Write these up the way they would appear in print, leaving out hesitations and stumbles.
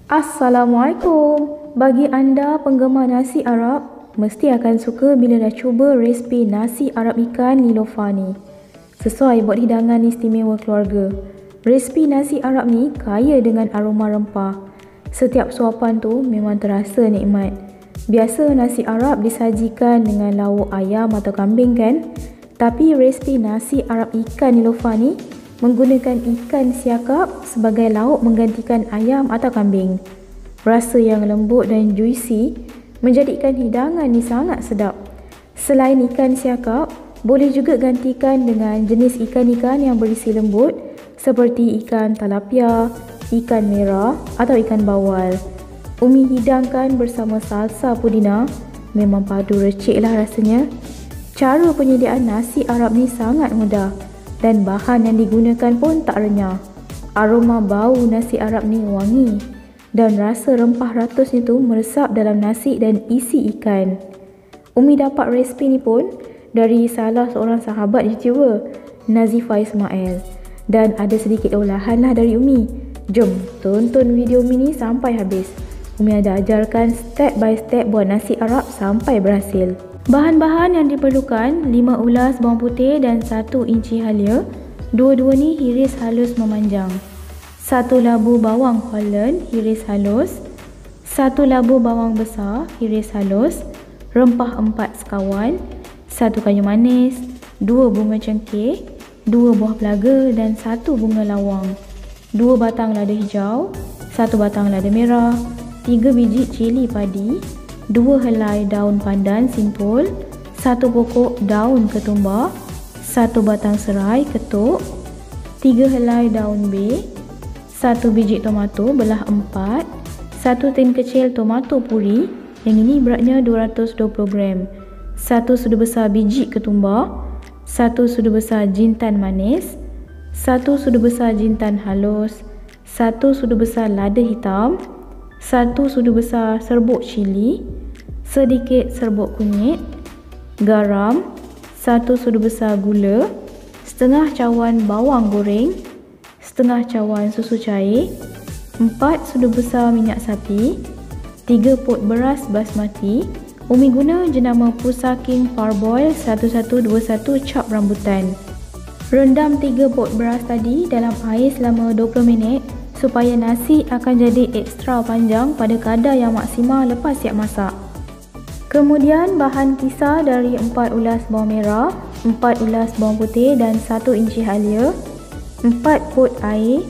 Assalamualaikum. Bagi anda penggemar nasi Arab, mesti akan suka bila dah cuba resipi nasi Arab ikan Nilofa ni. Sesuai buat hidangan istimewa keluarga. Resipi nasi Arab ni kaya dengan aroma rempah. Setiap suapan tu memang terasa nikmat. Biasa nasi Arab disajikan dengan lauk ayam atau kambing kan? Tapi resipi nasi Arab ikan Nilofa ni menggunakan ikan siakap sebagai lauk menggantikan ayam atau kambing. Rasa yang lembut dan juicy menjadikan hidangan ni sangat sedap. Selain ikan siakap, boleh juga gantikan dengan jenis ikan-ikan yang berisi lembut seperti ikan talapia, ikan merah atau ikan bawal. Umi hidangkan bersama salsa pudina, memang padu recik lah rasanya. Cara penyediaan nasi Arab ni sangat mudah dan bahan yang digunakan pun tak renyah. Aroma bau nasi Arab ni wangi dan rasa rempah ratus ni tu meresap dalam nasi dan isi ikan. Umi dapat resipi ni pun dari salah seorang sahabat YouTuber, Nazifah Ismail, dan ada sedikit olahan lah dari Umi. Jom tonton video Umi ni sampai habis. Umi ada ajarkan step by step buat nasi Arab sampai berhasil. Bahan-bahan yang diperlukan 5 ulas bawang putih dan 1 inci halia. Dua-dua ni hiris halus memanjang. 1 labu bawang Holland hiris halus. 1 labu bawang besar hiris halus. Rempah 4 sekawan. 1 kayu manis. 2 bunga cengkeh. 2 buah pelaga dan 1 bunga lawang. 2 batang lada hijau. 1 batang lada merah. 3 biji cili padi. 2 helai daun pandan simpul, 1 pokok daun ketumbar, 1 batang serai ketuk, 3 helai daun bay, 1 biji tomato belah 4, 1 tin kecil tomato puri, yang ini beratnya 220 gram, 1 sudu besar biji ketumbar, 1 sudu besar jintan manis, 1 sudu besar jintan halus, 1 sudu besar lada hitam, 1 sudu besar serbuk cili, sedikit serbuk kunyit, garam, 1 sudu besar gula, setengah cawan bawang goreng, setengah cawan susu cair, 4 sudu besar minyak sapi, 3 pot beras basmati. Umi guna jenama Pusaking Parboil 1121 cap rambutan. Rendam 3 pot beras tadi dalam air selama 20 minit supaya nasi akan jadi ekstra panjang pada kadar yang maksimal lepas siap masak. Kemudian bahan kisar dari 4 ulas bawang merah, 4 ulas bawang putih dan 1 inci halia, 4 pot air.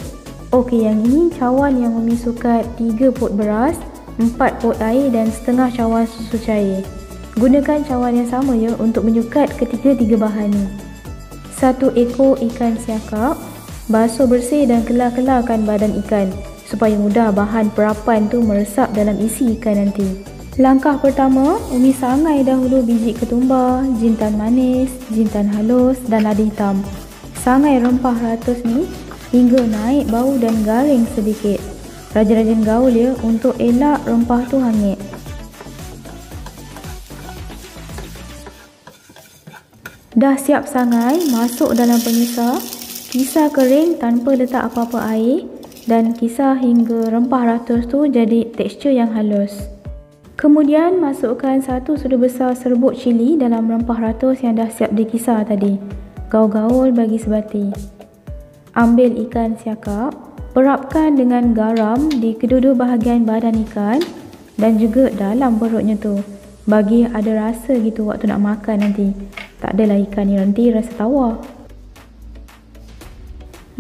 Okey, yang ini cawan yang Umi sukat 3 pot beras, 4 pot air dan setengah cawan susu cair. Gunakan cawan yang sama ya untuk menyukat ketiga-tiga bahan ni. 1 ekor ikan siakap, basuh bersih dan kelar-kelarkan badan ikan supaya mudah bahan perapan tu meresap dalam isi ikan nanti. Langkah pertama, Umi sangai dahulu biji ketumbar, jintan manis, jintan halus dan lada hitam. Sangai rempah ratus ni hingga naik bau dan garing sedikit. Rajin-rajin gaul ya untuk elak rempah tu hangit. Dah siap sangai, masuk dalam pengisar. Kisar kering tanpa letak apa-apa air dan kisar hingga rempah ratus tu jadi tekstur yang halus. Kemudian masukkan 1 sudu besar serbuk cili dalam rempah ratus yang dah siap dikisar tadi. Gaul-gaul bagi sebati. Ambil ikan siakap, perapkan dengan garam di kedua-dua bahagian badan ikan dan juga dalam perutnya tu. Bagi ada rasa gitu waktu nak makan nanti. Tak adalah ikan ni nanti rasa tawar.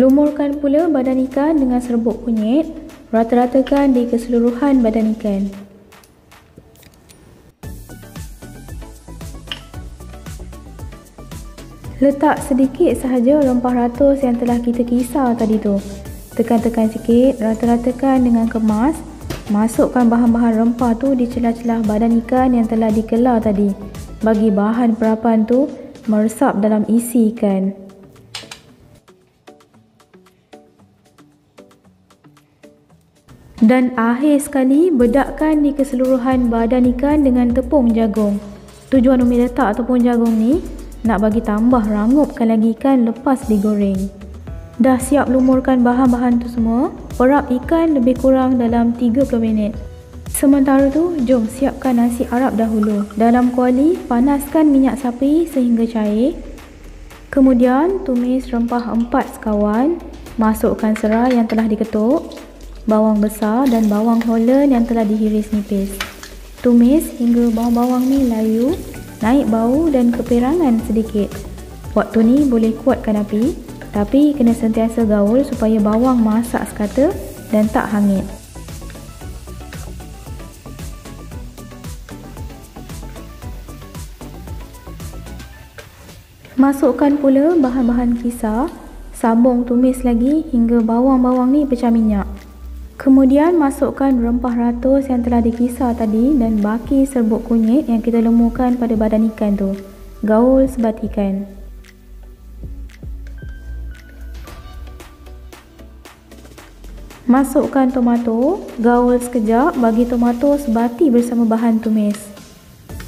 Lumurkan pula badan ikan dengan serbuk kunyit. Rata-ratakan di keseluruhan badan ikan. Letak sedikit sahaja rempah ratus yang telah kita kisar tadi tu. Tekan-tekan sikit, rata-ratakan dengan kemas. Masukkan bahan-bahan rempah tu di celah-celah badan ikan yang telah dikelar tadi. Bagi bahan perapan tu meresap dalam isi ikan. Dan akhir sekali, bedakkan di keseluruhan badan ikan dengan tepung jagung. Tujuan Umi letak tepung jagung ni nak bagi tambah rangupkan lagi ikan lepas digoreng. Dah siap lumurkan bahan-bahan tu semua. Perap ikan lebih kurang dalam 30 minit. Sementara tu, jom siapkan nasi Arab dahulu. Dalam kuali, panaskan minyak sapi sehingga cair. Kemudian, tumis rempah 4 sekawan. Masukkan serai yang telah diketuk, bawang besar dan bawang Holland yang telah dihiris nipis. Tumis hingga bawang-bawang ni layu, naik bau dan kepirangan sedikit. Waktu ni boleh kuatkan api, tapi kena sentiasa gaul supaya bawang masak sekata dan tak hangit. Masukkan pula bahan-bahan kisar, sambung tumis lagi hingga bawang-bawang ni pecah minyak. Kemudian masukkan rempah ratus yang telah dikisar tadi dan baki serbuk kunyit yang kita lemukan pada badan ikan tu. Gaul sebati ikan. Masukkan tomato, gaul sekejap bagi tomato sebati bersama bahan tumis.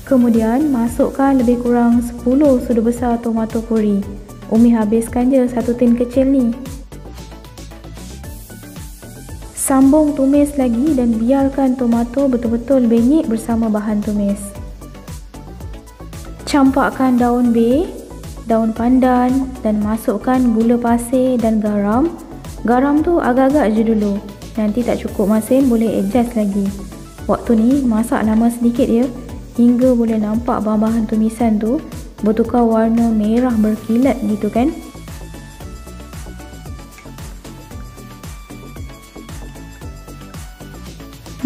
Kemudian masukkan lebih kurang 10 sudu besar tomato puri. Umi habiskan je 1 tin kecil ni. Sambung tumis lagi dan biarkan tomato betul-betul benyek bersama bahan tumis. Campakkan daun bay, daun pandan dan masukkan gula pasir dan garam. Garam tu agak-agak je dulu. Nanti tak cukup masin boleh adjust lagi. Waktu ni masak lama sedikit ya, hingga boleh nampak bahan-bahan tumisan tu bertukar warna merah berkilat gitu kan.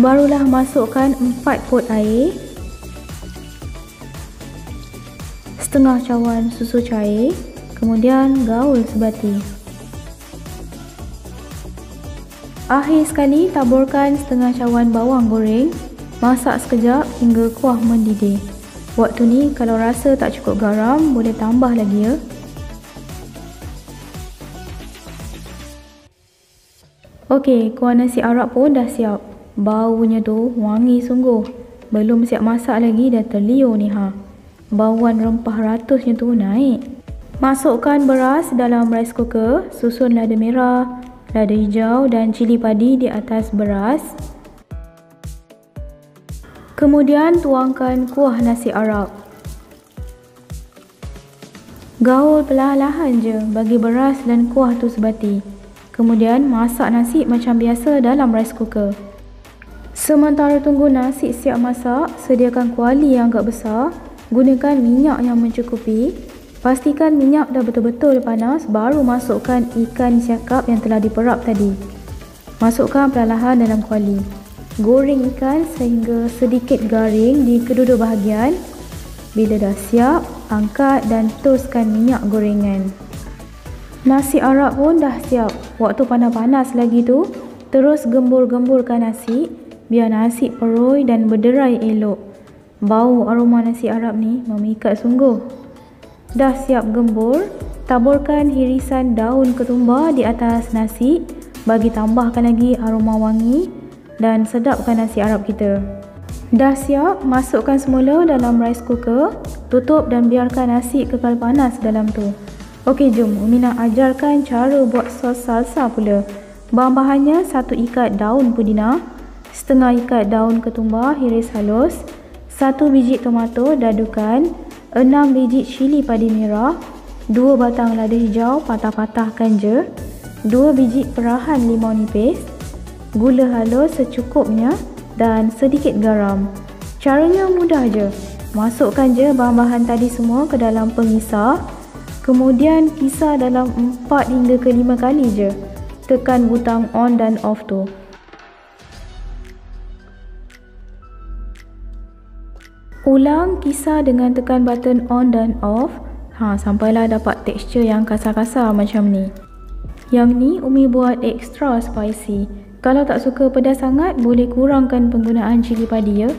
Barulah masukkan 4 pot air, setengah cawan susu cair, kemudian gaul sebati. Akhir sekali taburkan setengah cawan bawang goreng. Masak sekejap hingga kuah mendidih. Waktu ni kalau rasa tak cukup garam, boleh tambah lagi ya. Okey, kuah nasi Arab pun dah siap. Baunya tu wangi sungguh. Belum siap masak lagi dah terliur ni ha. Bauan rempah ratusnya tu naik. Masukkan beras dalam rice cooker, susun lada merah, lada hijau dan cili padi di atas beras. Kemudian tuangkan kuah nasi Arab. Gaul perlahan-lahan je bagi beras dan kuah tu sebati. Kemudian masak nasi macam biasa dalam rice cooker. Sementara tunggu nasi siap masak, sediakan kuali yang agak besar. Gunakan minyak yang mencukupi. Pastikan minyak dah betul-betul panas, baru masukkan ikan siakap yang telah diperap tadi. Masukkan perlahan dalam kuali. Goreng ikan sehingga sedikit garing di kedua-dua bahagian. Bila dah siap, angkat dan toskan minyak gorengan. Nasi Arab pun dah siap. Waktu panas-panas lagi tu, terus gembur-gemburkan nasi biar nasi perui dan berderai elok. Bau aroma nasi Arab ni memikat sungguh. Dah siap gembur, taburkan hirisan daun ketumbar di atas nasi bagi tambahkan lagi aroma wangi dan sedapkan nasi Arab kita. Dah siap, masukkan semula dalam rice cooker, tutup dan biarkan nasi kekal panas dalam tu. Okey, jom Umi nak ajarkan cara buat sos salsa pula. Bahan-bahannya 1 ikat daun pudina, setengah ikat daun ketumbar hiris halus, 1 biji tomato dadukan, 6 biji cili padi merah, 2 batang lada hijau patah-patahkan je, 2 biji perahan limau nipis, gula halus secukupnya dan sedikit garam. Caranya mudah je. Masukkan je bahan-bahan tadi semua ke dalam pengisar. Kemudian kisar dalam 4 hingga ke 5 kali je. Tekan butang on dan off tu. Ulang kisar dengan tekan button on dan off. Sampailah dapat tekstur yang kasar-kasar macam ni. Yang ni Umi buat extra spicy. Kalau tak suka pedas sangat, boleh kurangkan penggunaan cili padi ya.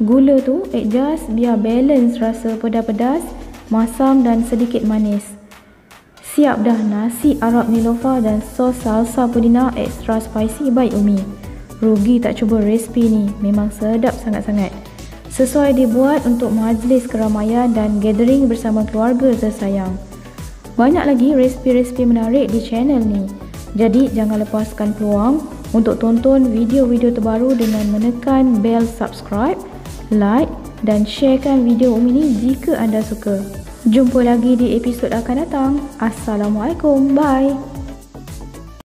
Gula tu adjust biar balance rasa pedas-pedas, masam dan sedikit manis. Siap dah nasi Arab Nilofa dan sos salsa pudina extra spicy by Umi. Rugi tak cuba resipi ni, memang sedap sangat-sangat. Sesuai dibuat untuk majlis keramaian dan gathering bersama keluarga tersayang. Banyak lagi resipi-resipi menarik di channel ni. Jadi jangan lepaskan peluang untuk tonton video-video terbaru dengan menekan bel subscribe, like dan sharekan video Umi ni jika anda suka. Jumpa lagi di episod akan datang. Assalamualaikum. Bye.